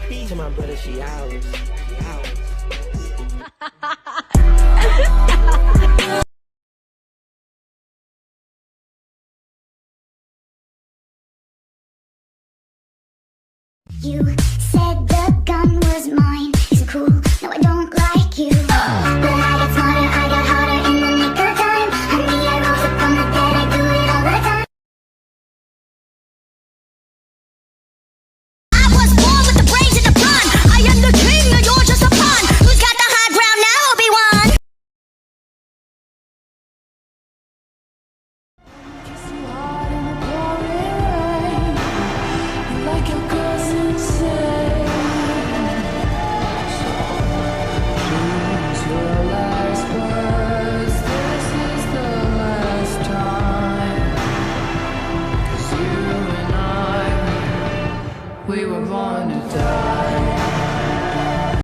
To my brother, she ours. You said the gun was mine. Isn't cool. No, I don't like you. But I got smarter, I got harder in the nick of time. Honey, I rose up from the dead, I do it all the time. I was born with the brains in the pun. I am the king, and you're just a pawn. Who's got the high ground now, Obi-Wan? We were born to die.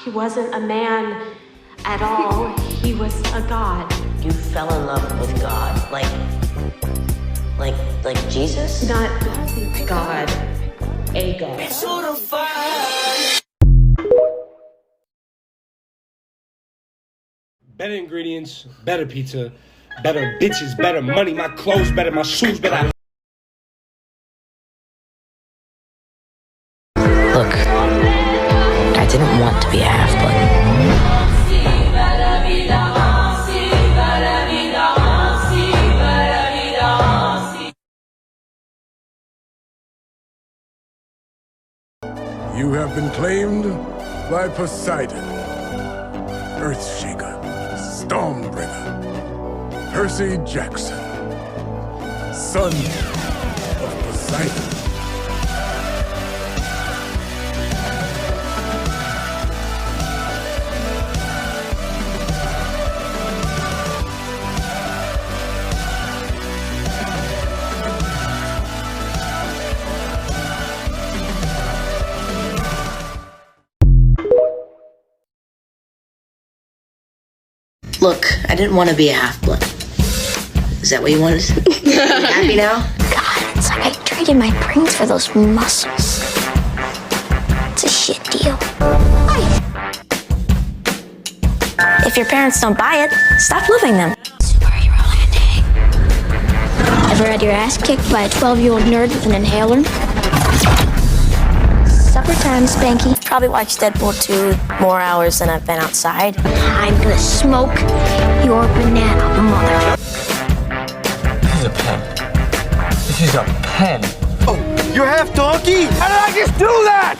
He wasn't a man at all. He was a god. You fell in love with God, like Jesus? Not God, a god. Better ingredients, better pizza, better bitches, better money, my clothes better, my shoes better. Look, I didn't want to be a half-blood. You have been claimed by Poseidon, Earthshaker, Stormbringer, Percy Jackson, son of Poseidon. Look, I didn't want to be a half-blood. Is that what you wanted? You happy now? God, it's like I traded my brains for those muscles. It's a shit deal. If your parents don't buy it, stop loving them. Superhero landing. Ever had your ass kicked by a 12-year-old nerd with an inhaler? Supper time, Spanky. Probably watched Deadpool 2 more hours than I've been outside. I'm gonna smoke your banana, mother. This is a pen. This is a pen. Oh, you're half donkey? How did I just do that?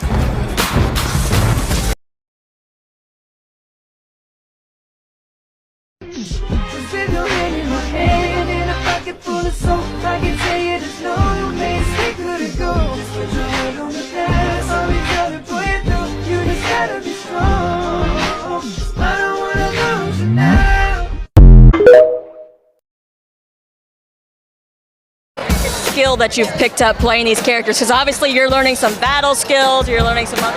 Skill that you've picked up playing these characters? Because obviously you're learning some battle skills, you're learning some other...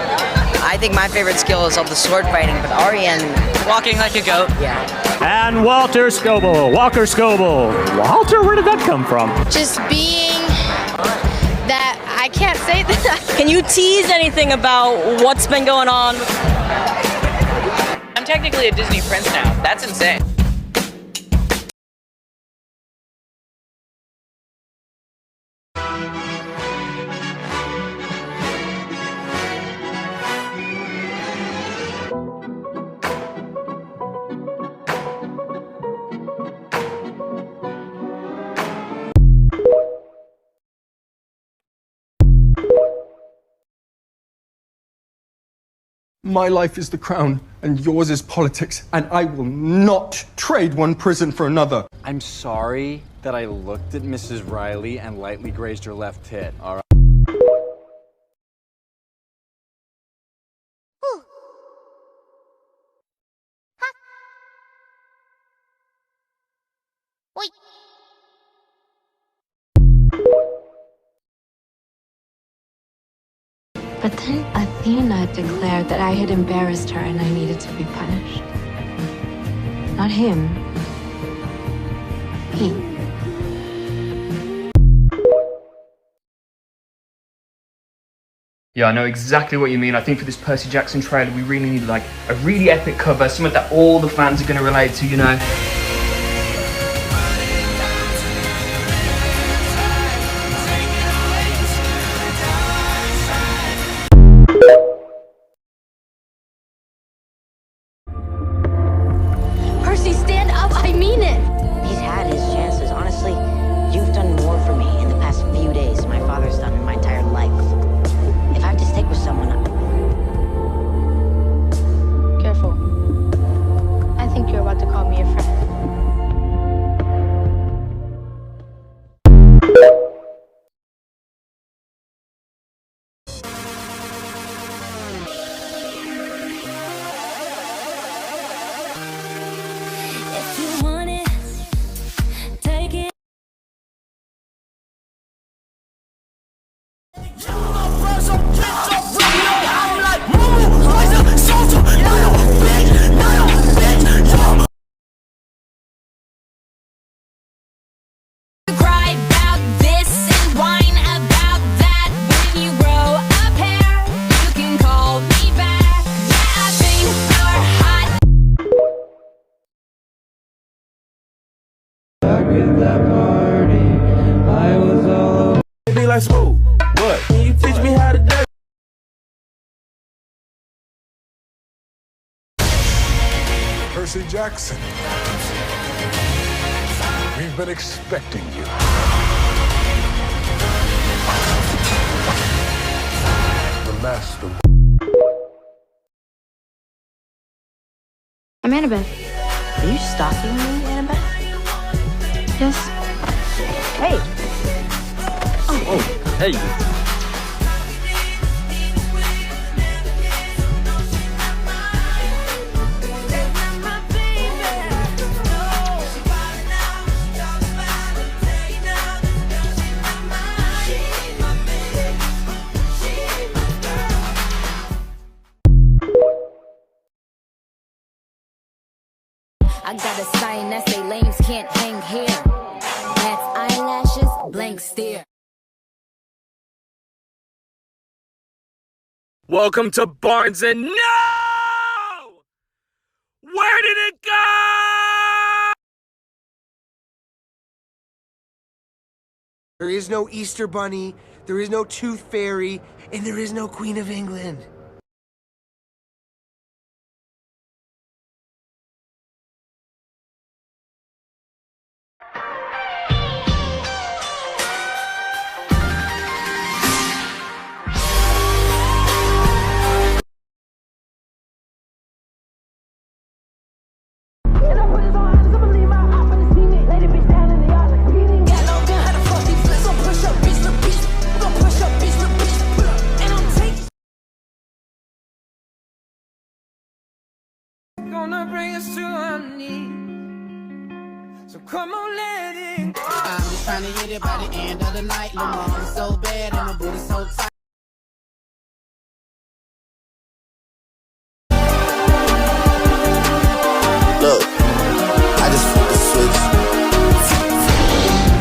I think my favorite skill is all the sword fighting, but Ariane... Walking like a goat. Yeah. And Walter Scoble. Walker Scoble. Walter, where did that come from? Just being that I can't say that. Can you tease anything about what's been going on? I'm technically a Disney prince now. That's insane. My life is the crown, and yours is politics, and I will not trade one prison for another. I'm sorry that I looked at Mrs. Riley and lightly grazed her left tit, all right? But then Athena declared that I had embarrassed her and I needed to be punished. Not him, Yeah, I know exactly what you mean. I think for this Percy Jackson trailer, we really need like a really epic cover, something that all the fans are going to relate to, you know? Percy, stand up. I mean it. He's had his chances. Honestly, you've done more for me in the past few days than my father's done in my entire life. If I have to stick with someone, Careful. I think you're about to call me a friend. If you want it, take it. Cry about this and whine about that. When you grow a pair, you can call me back. Yeah, I think you're hot. Be like smooth. What? Can you teach me how to dance? Percy Jackson. We've been expecting you. The master. I'm Annabeth. are you stalking me, Annabeth? Yes. Hey. Oh, hey. I got a sign that say lames can't hang here. That's eyelashes, blank stare. Welcome to Barnes and No! Where did it go? There is no Easter Bunny, there is no Tooth Fairy, and there is no Queen of England. Gonna bring us to our knees. So come on, let it go. I'm just trying to hit it by the end of the night. Lamar is so bad and my booty so tight. Look, I just flipped the switch.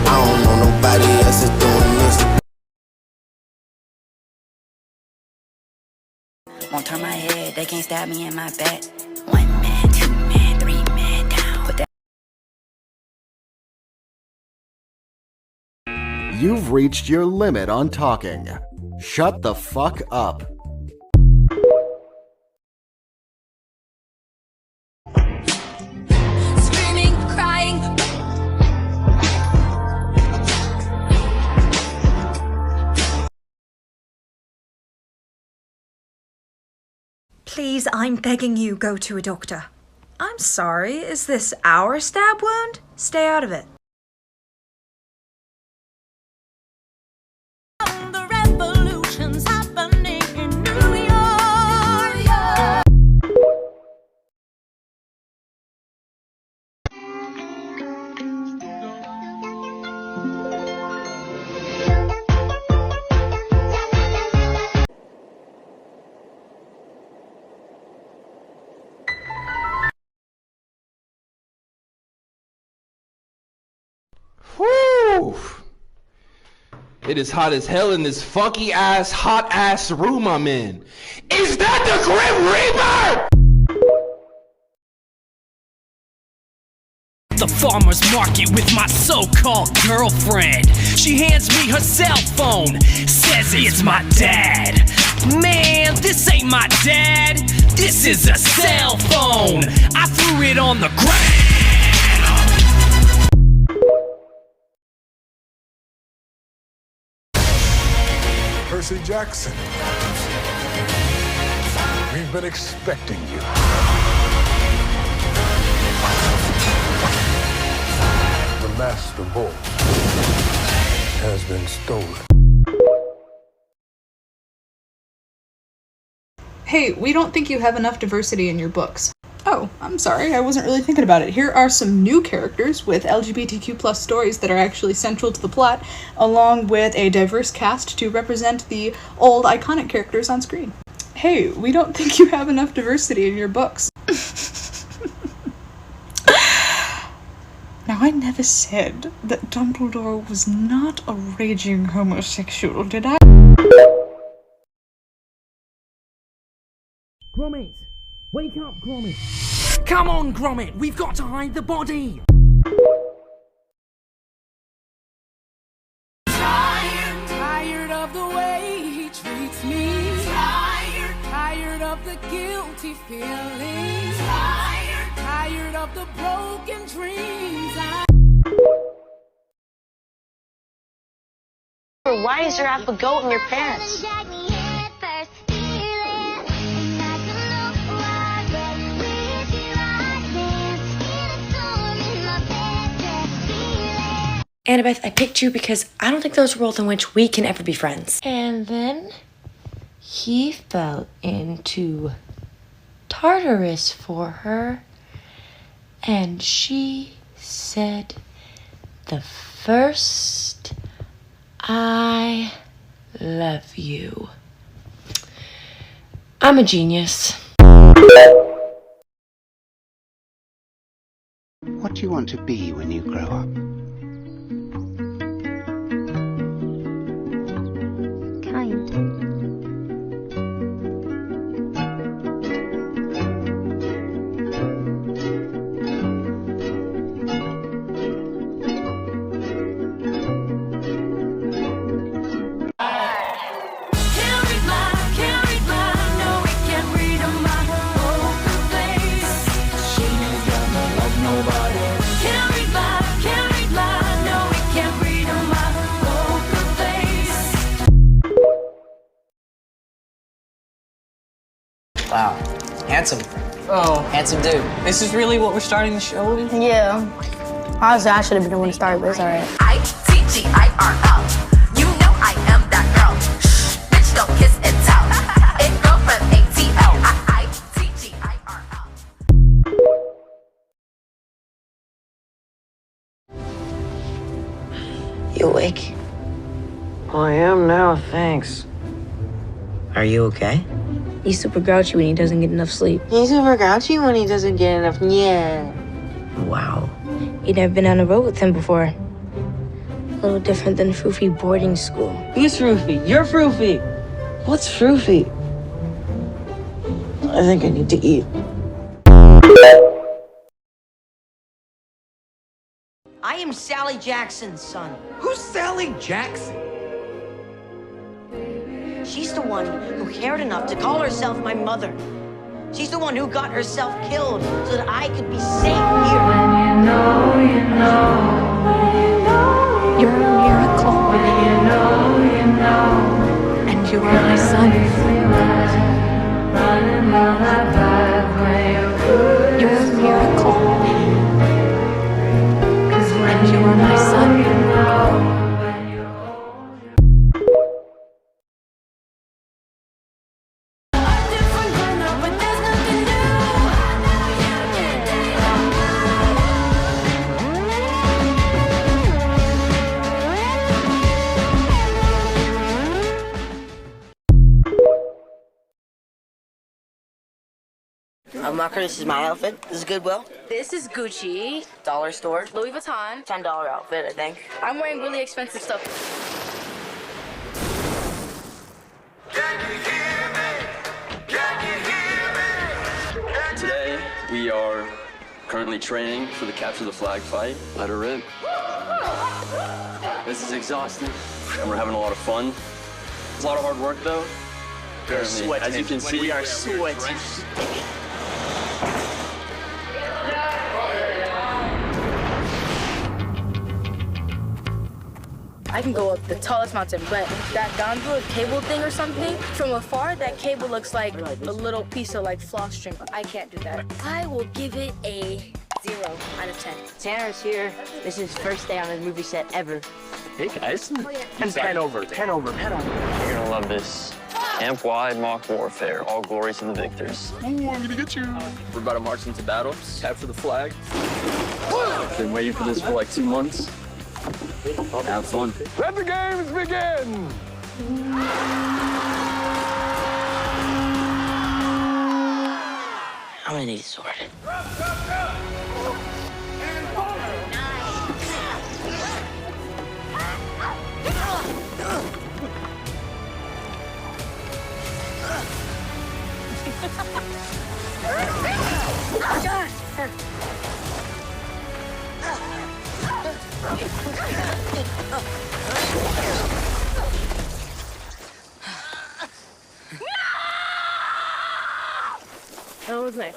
I don't know nobody else is doing this. Won't turn my head, they can't stab me in my back. 1 man, 2 man, 3 man down. Put that. You've reached your limit on talking. Shut the fuck up. Screaming, crying. Please, I'm begging you, go to a doctor. I'm sorry, is this our stab wound? Stay out of it. It is hot as hell in this funky ass, hot ass room I'm in. Is that the Grim Reaper? The farmer's market with my so-called girlfriend. She hands me her cell phone, says it's my dad. Man, this ain't my dad. This is a cell phone. I threw it on the ground. Percy Jackson. We've been expecting you. The Master Vault has been stolen. Hey, we don't think you have enough diversity in your books. Oh, I'm sorry, I wasn't really thinking about it. Here are some new characters with LGBTQ+ stories that are actually central to the plot, along with a diverse cast to represent the old iconic characters on screen. Hey, we don't think you have enough diversity in your books. Now, I never said that Dumbledore was not a raging homosexual, did I? Gromit, wake up, Gromit. Come on, Gromit, we've got to hide the body. Tired of the way he treats me. Tired of the guilty feelings. Tired of the broken dreams. Why is there half a goat in your pants? Annabeth, I picked you because I don't think there's a world in which we can ever be friends. And then he fell into Tartarus for her, and she said the first I love you. I'm a genius. What do you want to be when you grow up? Kind. Wow, handsome. Oh, handsome dude. This is really what we're starting the show with? Yeah. Honestly, I should have been the one to start, but it's alright. ITGIRL. You know I am that girl. Shh, bitch, don't kiss and tell. It go from ATL. ITGIRL. You awake? Well, I am now, thanks. Are you okay? He's super grouchy when he doesn't get enough sleep. He's super grouchy when he doesn't get enough. Yeah. Wow. You'd never been on a road with him before. A little different than Froofy boarding school. Who's Froofy? You're Froofy. What's Froofy? I think I need to eat. I am Sally Jackson's son. Who's Sally Jackson? She's the one who cared enough to call herself my mother. She's the one who got herself killed so that I could be safe here. You're a miracle. And you are my son. You're a miracle. And you are my son. Marker, this is my outfit. This is Goodwill. This is Gucci. Dollar store. Louis Vuitton. $10 outfit, I think. I'm wearing really expensive stuff. We are currently training for the capture the flag fight. Let her rip. This is exhausting, and we're having a lot of fun. It's a lot of hard work, though. Apparently, as you can see, we are sweating. I can go up the tallest mountain, but that gondola cable thing or something, from afar, that cable looks like a little piece of like floss string. I can't do that. I will give it a 0 out of 10. Tanner's here. This is his first day on his movie set ever. Hey guys. 10 over. You're gonna love this. Camp-wide mock warfare. All glory to the victors. Ooh, I'm gonna get you. We're about to march into battle. Capture the flag. Been waiting for this for like 2 months. Have fun. Let the games begin! I'm gonna need a sword. That was nice.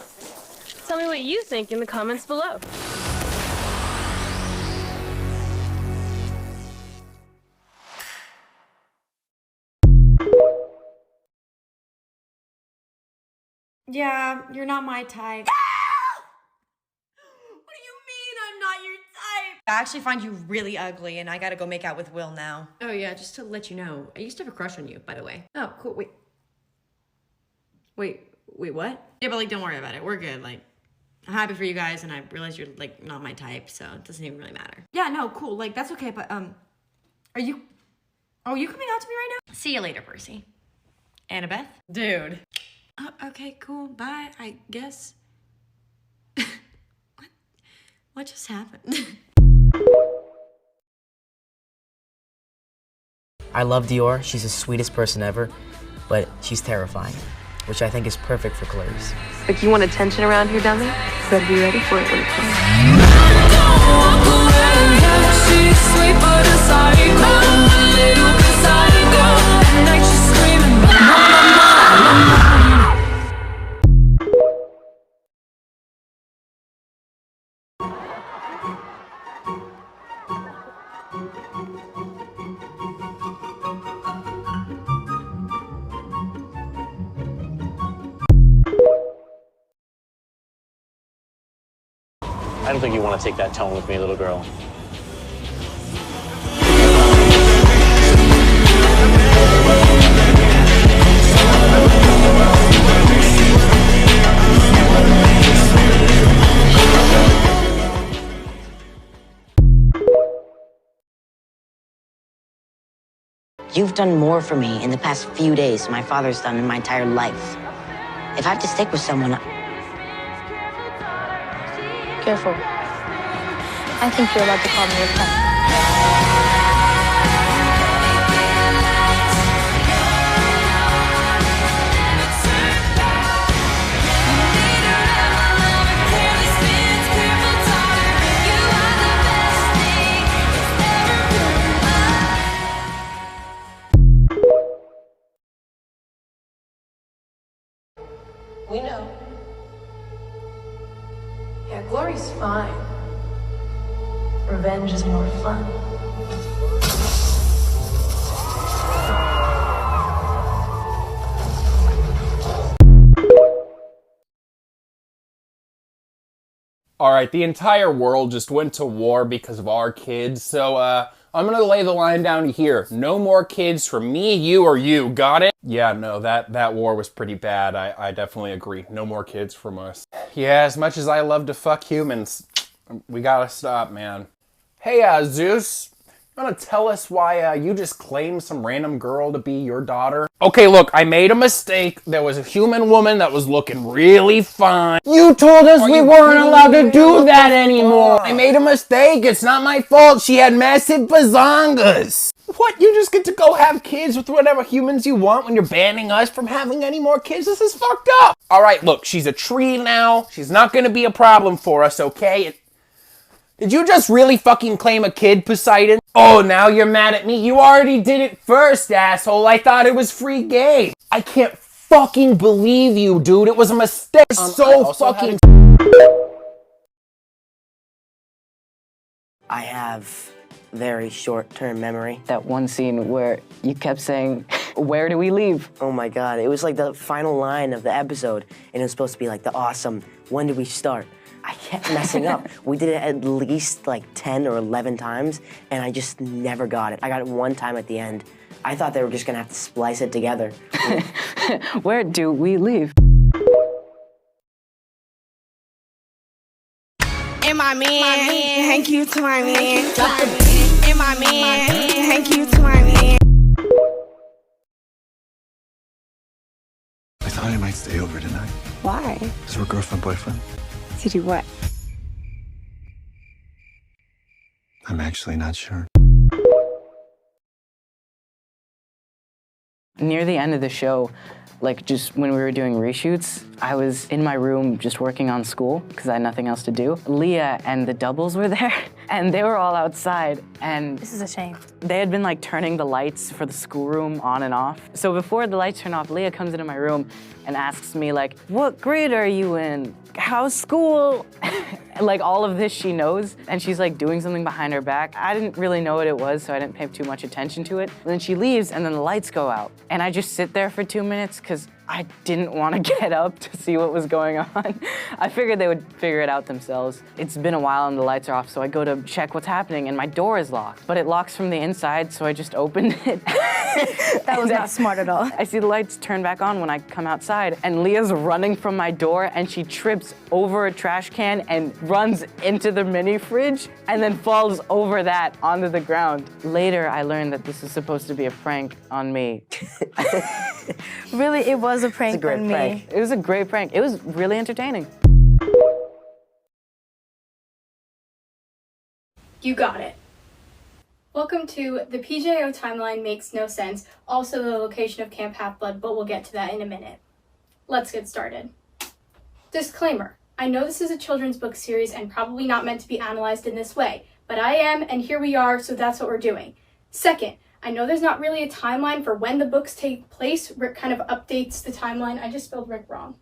Tell me what you think in the comments below. Yeah, you're not my type. What do you mean I'm not your type? I actually find you really ugly, and I gotta go make out with Will now. Oh yeah, just to let you know, I used to have a crush on you, by the way. Oh, cool, wait, what? Yeah, but like, don't worry about it, we're good, like, I'm happy for you guys, and I realize you're like not my type, so it doesn't even really matter. Yeah, no, cool, like, that's okay, but, are you coming out to me right now? See you later, Percy. Annabeth? Dude. Okay, cool, bye, I guess. What just happened? I love Dior, she's the sweetest person ever, but she's terrifying, which I think is perfect for Clarice. Like, you want attention around here, dummy? Better be ready for it when it comes. I don't think you want to take that tone with me, little girl. You've done more for me in the past few days than my father's done in my entire life. If I have to stick with someone, Careful. I think you're allowed to call me a pet. We know. Yeah, glory's fine. Revenge is more fun. Alright, the entire world just went to war because of our kids, so I'm gonna lay the line down here. No more kids from me, you, or you, got it? Yeah, no, that war was pretty bad. I definitely agree. No more kids from us. Yeah, as much as I love to fuck humans, we gotta stop, man. Hey, Zeus, you wanna tell us why you just claimed some random girl to be your daughter? Okay, look, I made a mistake. There was a human woman that was looking really fine. You told us we weren't allowed to do that anymore. I made a mistake. It's not my fault. She had massive bazongas. What? You just get to go have kids with whatever humans you want when you're banning us from having any more kids? This is fucked up. All right, look, she's a tree now. She's not going to be a problem for us, okay? Did you just really fucking claim a kid, Poseidon? Oh, now you're mad at me? You already did it first, asshole. I thought it was free game. I can't fucking believe you, dude. It was a mistake. So fucking... I have very short-term memory. That one scene where you kept saying, "Where do we leave?" Oh my god, it was like the final line of the episode, and it was supposed to be like the awesome, when do we start? I kept messing up. We did it at least like 10 or 11 times, and I just never got it. I got it one time at the end. I thought they were just gonna have to splice it together. Where do we leave? And my man, thank you to my man. Drop the beat. And my man, thank you to my man. I thought I might stay over tonight. Why? Because we're girlfriend, boyfriend. To do what? I'm actually not sure. Near the end of the show, like just when we were doing reshoots, I was in my room just working on school because I had nothing else to do. Leah and the doubles were there and they were all outside and... This is a shame. They had been like turning the lights for the schoolroom on and off. So before the lights turn off, Leah comes into my room and asks me like, "What grade are you in? How's school?" Like all of this she knows, and she's like doing something behind her back. I didn't really know what it was, so I didn't pay too much attention to it. And then she leaves, and then the lights go out. And I just sit there for 2 minutes because I didn't want to get up to see what was going on. I figured they would figure it out themselves. It's been a while and the lights are off, so I go to check what's happening, and my door is locked. But it locks from the inside, so I just opened it. That was not smart at all. I see the lights turn back on when I come outside, and Leah's running from my door, and she trips over a trash can and runs into the mini fridge, and then falls over that onto the ground. Later, I learned that this is supposed to be a prank on me. Really, it was a prank on me. Prank. It was a great prank. It was really entertaining. You got it. Welcome to The PJO Timeline Makes No Sense, also the location of Camp Half-Blood, but we'll get to that in a minute. Let's get started. Disclaimer. I know this is a children's book series and probably not meant to be analyzed in this way, but I am, and here we are, so that's what we're doing. Second, I know there's not really a timeline for when the books take place. Rick kind of updates the timeline. I just spelled Rick wrong.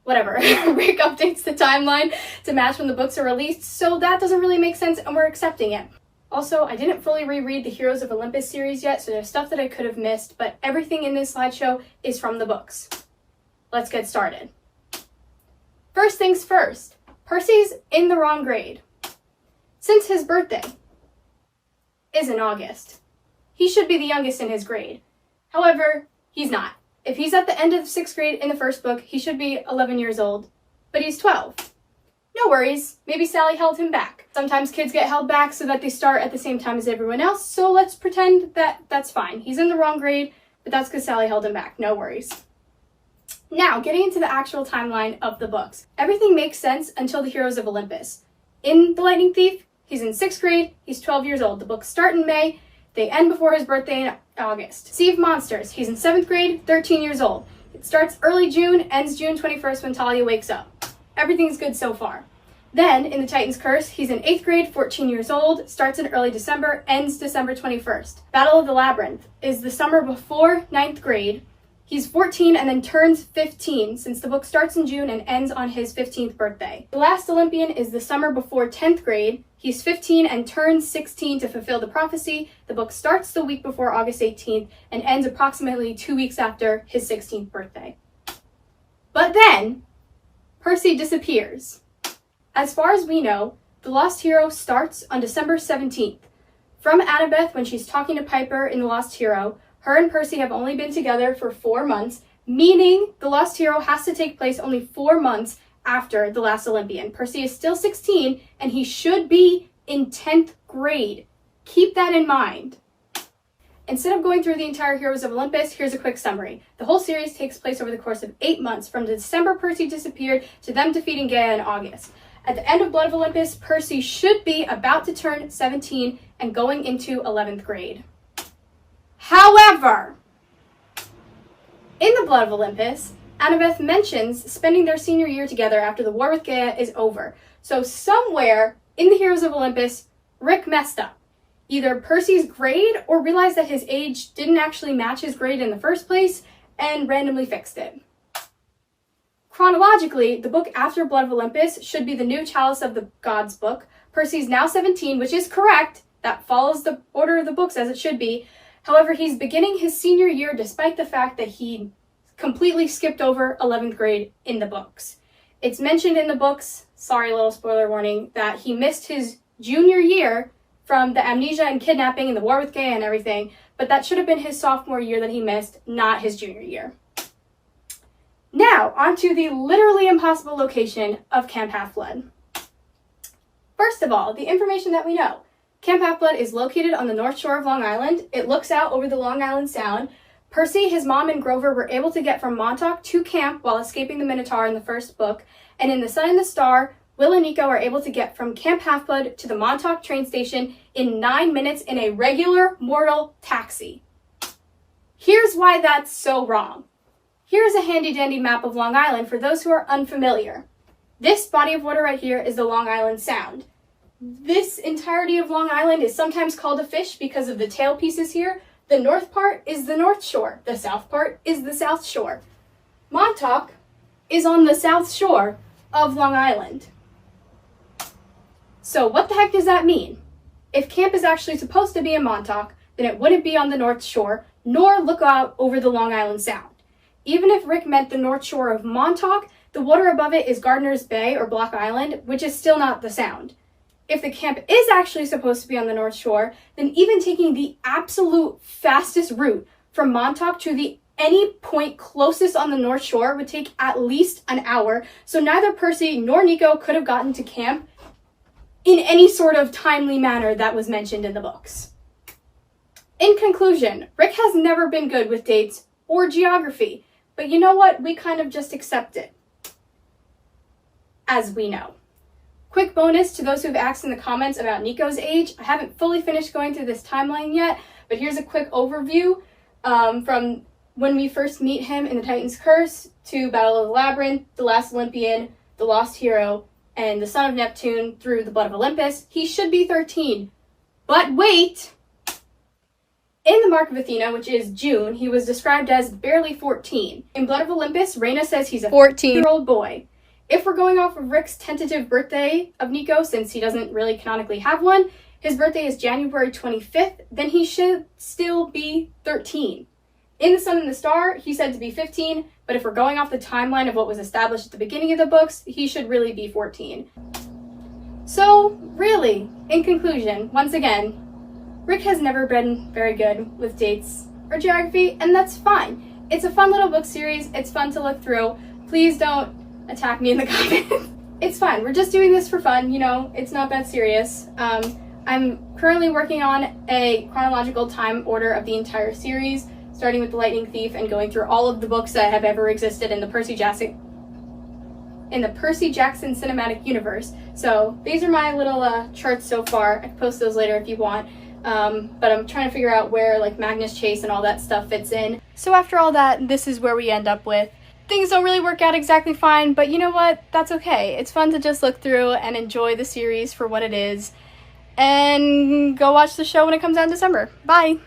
Whatever. Rick updates the timeline to match when the books are released, so that doesn't really make sense, and we're accepting it. Also, I didn't fully reread the Heroes of Olympus series yet, so there's stuff that I could have missed, but everything in this slideshow is from the books. Let's get started. First things first, Percy's in the wrong grade. Since his birthday is in August, he should be the youngest in his grade. However, he's not. If he's at the end of 6th grade in the first book, he should be 11 years old, but he's 12. No worries, maybe Sally held him back. Sometimes kids get held back so that they start at the same time as everyone else, so let's pretend that that's fine. He's in the wrong grade, but that's because Sally held him back, no worries. Now, getting into the actual timeline of the books. Everything makes sense until the Heroes of Olympus. In The Lightning Thief, he's in 6th grade, he's 12 years old. The books start in May, they end before his birthday in August. Sea of Monsters, he's in 7th grade, 13 years old. It starts early June, ends June 21st when Talia wakes up. Everything's good so far. Then, in The Titan's Curse, he's in 8th grade, 14 years old, starts in early December, ends December 21st. Battle of the Labyrinth is the summer before 9th grade. He's 14 and then turns 15, since the book starts in June and ends on his 15th birthday. The Last Olympian is the summer before 10th grade. He's 15 and turns 16 to fulfill the prophecy. The book starts the week before August 18th and ends approximately 2 weeks after his 16th birthday. But then, Percy disappears. As far as we know, The Lost Hero starts on December 17th. From Annabeth, when she's talking to Piper in The Lost Hero, her and Percy have only been together for 4 months, meaning The Lost Hero has to take place only 4 months after The Last Olympian. Percy is still 16, and he should be in 10th grade. Keep that in mind. Instead of going through the entire Heroes of Olympus, here's a quick summary. The whole series takes place over the course of 8 months, from the December Percy disappeared to them defeating Gaia in August. At the end of Blood of Olympus, Percy should be about to turn 17 and going into 11th grade. However, in the Blood of Olympus, Annabeth mentions spending their senior year together after the war with Gaia is over. So somewhere in the Heroes of Olympus, Rick messed up. Either Percy's grade or realized that his age didn't actually match his grade in the first place and randomly fixed it. Chronologically, the book after Blood of Olympus should be the New Chalice of the Gods book. Percy's now 17, which is correct. That follows the order of the books as it should be. However, he's beginning his senior year despite the fact that he completely skipped over 11th grade in the books. It's mentioned in the books, sorry, little spoiler warning, that he missed his junior year from the amnesia and kidnapping and the war with Gaia and everything, but that should have been his sophomore year that he missed, not his junior year. Now, onto the literally impossible location of Camp Half-Blood. First of all, the information that we know. Camp Half-Blood is located on the north shore of Long Island. It looks out over the Long Island Sound. Percy, his mom, and Grover were able to get from Montauk to camp while escaping the Minotaur in the first book, and in The Sun and the Star, Will and Nico are able to get from Camp Half-Blood to the Montauk train station in 9 minutes in a regular mortal taxi. Here's why that's so wrong. Here's a handy-dandy map of Long Island for those who are unfamiliar. This body of water right here is the Long Island Sound. This entirety of Long Island is sometimes called a fish because of the tail pieces here. The north part is the North Shore. The south part is the South Shore. Montauk is on the south shore of Long Island. So what the heck does that mean? If camp is actually supposed to be in Montauk, then it wouldn't be on the North Shore, nor look out over the Long Island Sound. Even if Rick meant the North Shore of Montauk, the water above it is Gardiner's Bay or Block Island, which is still not the Sound. If the camp is actually supposed to be on the North Shore, then even taking the absolute fastest route from Montauk to any point closest on the North Shore would take at least an hour, so neither Percy nor Nico could have gotten to camp in any sort of timely manner that was mentioned in the books. In conclusion, Rick has never been good with dates or geography, but you know what? We kind of just accept it, as we know. Quick bonus to those who've asked in the comments about Nico's age. I haven't fully finished going through this timeline yet, but here's a quick overview from when we first meet him in the Titan's Curse to Battle of the Labyrinth, The Last Olympian, The Lost Hero, and The Son of Neptune through the Blood of Olympus. He should be 13. But wait! In the Mark of Athena, which is June, he was described as barely 14. In Blood of Olympus, Raina says he's a 14-year-old boy. If we're going off of Rick's tentative birthday of Nico, since he doesn't really canonically have one, his birthday is January 25th, then he should still be 13. In The Sun and the Star, he's said to be 15, but if we're going off the timeline of what was established at the beginning of the books, he should really be 14. So, really, in conclusion, once again, Rick has never been very good with dates or geography, and that's fine. It's a fun little book series, it's fun to look through. Please don't attack me in the comments. It's fine, we're just doing this for fun, you know, it's not that serious. I'm currently working on a chronological time order of the entire series, starting with The Lightning Thief and going through all of the books that have ever existed in the Percy Jackson cinematic universe. So these are my little charts so far. I can post those later if you want. But I'm trying to figure out where like Magnus Chase and all that stuff fits in. So after all that, this is where we end up with. Things don't really work out exactly fine, but you know what? That's okay. It's fun to just look through and enjoy the series for what it is. And go watch the show when it comes out in December. Bye!